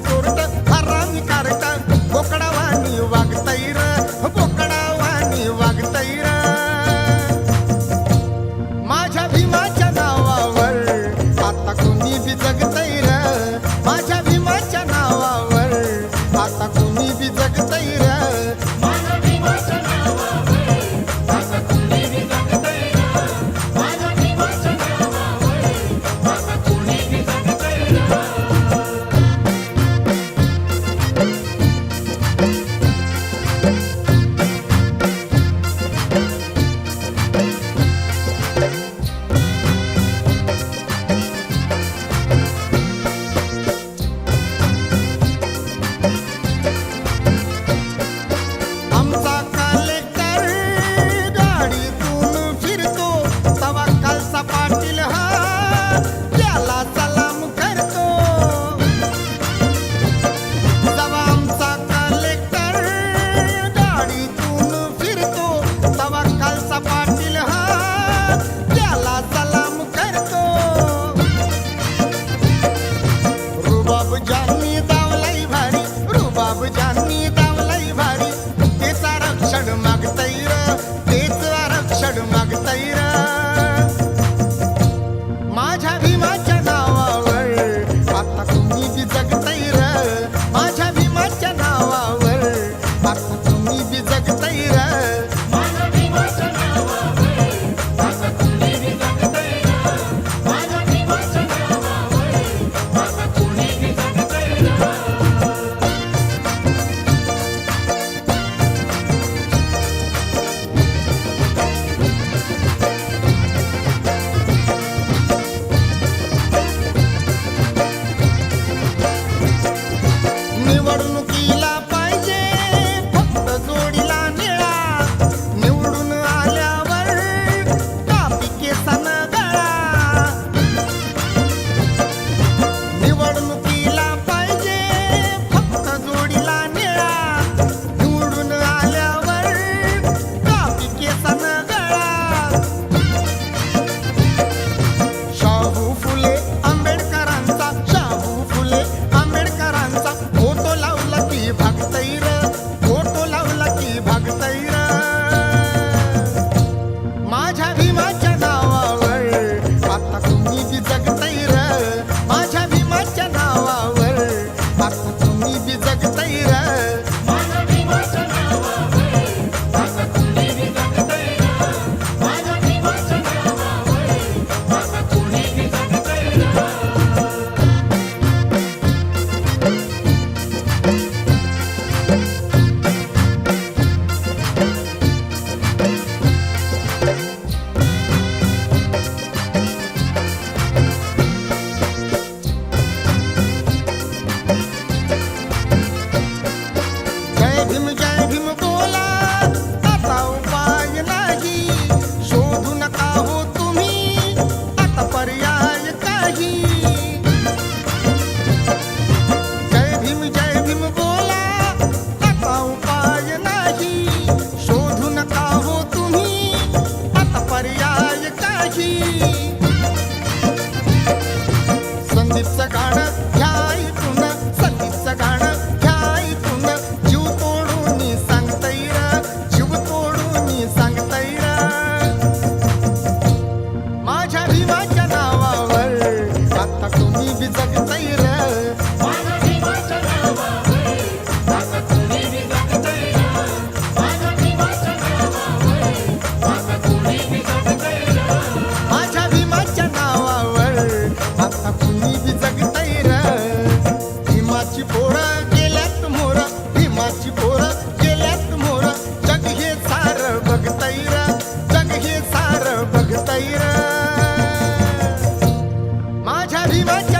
चोरट हरामी कारट बोकडावानी वागतैर बोकडावानी वागतैर माझ्या भीमाच्या नावावर आता कोणी बी जगतैर माझ्या भीमाच्या नावावर आता कोणी बी जगतैर माझ्या भीमाच्या नावावर आता तुम्ही बी जगतैर माझ्या भीमाच्या नावावर आता तुम्ही बी जगतैर निवडणुकीला पाहिजे फक्त जोडीला निळा निवडून आल्यावर कापी केसांना गळा निवडणुकीला पाहिजे फक्त जोडीला निळा निवडून आल्यावर कापी केसांना गळा शाहू फुले आंबेडकरांचा शाहू फुले आंबेडकरांचा फोटो लावला की भागतैर फोटो लावला की भागतैर माझ्या भीमाच्या नावावर आता तुम्ही बी जगतैर माझ्या भीमाच्या नावावर आता तुम्ही बी जगतैर जय भीम बोला आता उपाय नाही शोधू नका हो तुम्ही आता पर्याय काही जय भीम बोला आता उपाय नाही शोधू नका हो तुम्ही आता पर्याय काही संदीपचं गाणं घ्या ऐकून संदीपचं गाणं घ्या ऐकून जीव तोडून सांगतैर माझ्या भीमाच्या नावावर आता तुम्ही बी जगतैर माझ्या भीमाच्या नावावर आता तुम्ही बी जगतैर भीमाची पोरं गेल्यात मोर भीमाची पोरं गेल्यात मोर जग हे सार बघतैर जग हे सार बघतैर माझ्या भीमाच्या